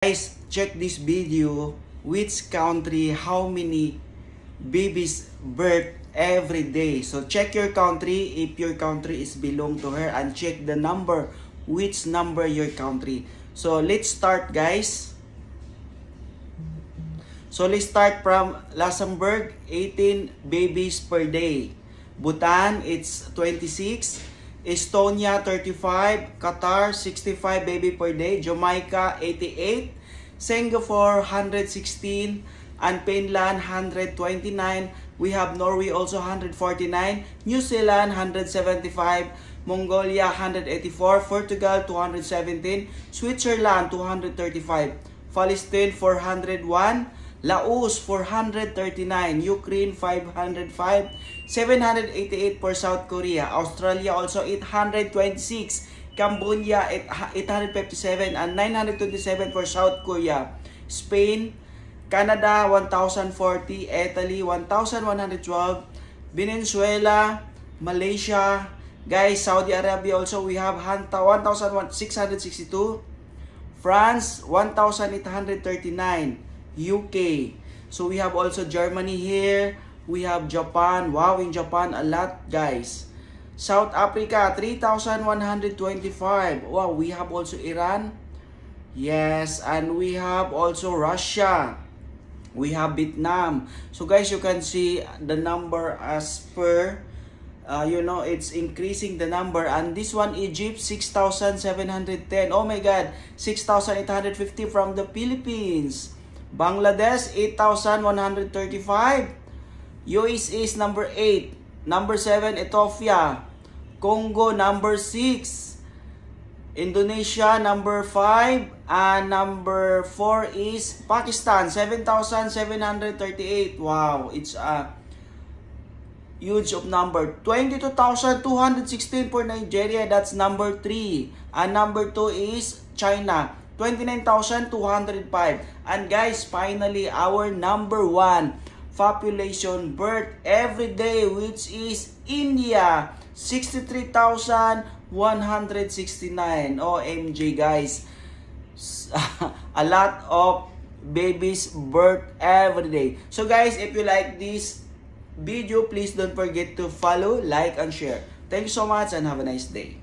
Guys, check this video. Which country, how many babies birth every day? So check your country if your country is belong to her, and check the number, which number your country. So let's start, guys. So let's start from Luxembourg, 18 babies per day. Bhutan, it's 26. Estonia, 35. Qatar, 65 baby per day. Jamaica, 88. Singapore, 116. And Finland, 129. We have Norway also 149. New Zealand, 175. Mongolia, 184. Portugal, 217. Switzerland, 235. Palestine, 401. Laos, 439. Ukraine, 505. 788 for South Korea. Australia also 826. Cambodia, 857. And 927 for South Korea. Spain, Canada, 1,040. Italy, 1,112. Venezuela, Malaysia. Guys, Saudi Arabia also we have 1,662. France, 1,839. UK. So we have also Germany here. We have Japan. Wow, in Japan a lot, guys. South Africa, 3,125. Wow, we have also Iran. Yes, and we have also Russia. We have Vietnam. So guys, you can see the number as per it's increasing the number. And this one, Egypt, 6,710. Oh my God, 6,850 from the Philippines. Bangladesh, 8,135. USA is number 8. Number 7, Ethiopia. Congo, number 6. Indonesia, number 5. And number 4 is Pakistan, 7,738. Wow, it's a huge of number. 22,216 for Nigeria. That's number 3. And number 2 is China, 29,205. And guys, finally, our number 1 population birth every day, which is India, 63,169. OMG, guys. A lot of babies birth every day. So guys, if you like this video, please don't forget to follow, like, and share. Thank you so much and have a nice day.